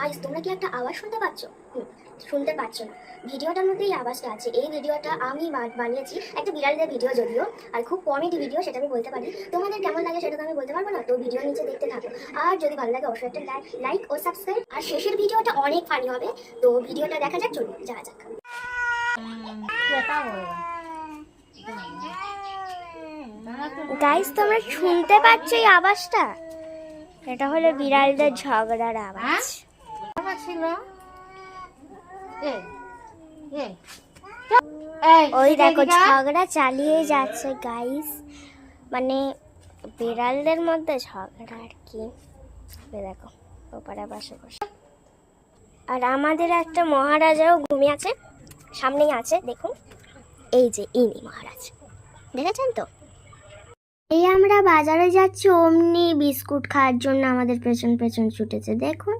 Guys তোমরা কি একটা আওয়াজ শুনতে পাচ্ছ? শুনতে পাচ্ছ না, ভিডিওটার মধ্যেই আওয়াজটা আছে। এই ভিডিওটা আমি বানিয়েছি, একটা বিড়ালদের ভিডিও যদিও, আর খুব কমেডি ভিডিও, সেটা আমি বলতে পারি। তোমাদের কেমন লাগে সেটা তো আমি বলতে পারবো না, তো ভিডিও নিচে দেখতে থাকো। আর যদি ভালো লাগে অবশ্যই একটা লাইক ও সাবস্ক্রাইব। আর শেষের ভিডিওটা অনেক ফানি হবে, তো ভিডিওটা দেখা যাক, চলুন যাওয়া যাক। গাইস তোমরা শুনতে পাচ্ছ এই আওয়াজটা? এটা হলো বিড়ালদের ঝগড়ার আওয়াজ। ওই দেখো ঝগড়া চালিয়ে যাচ্ছে গাইস, মানে বিড়ালদের মধ্যে ঝগড়া আর কি। দেখো ওপারে বসে বসে, আর আমাদের একটা মহারাজাও ঘুমিয়ে আছে, সামনেই আছে দেখুন, এই যে ইনি মহারাজ, দেখেছেন তো? এই আমরা বাজারে যাচ্ছি, অমনি বিস্কুট খাওয়ার জন্য আমাদের পেছন পেছন ছুটেছে, দেখুন।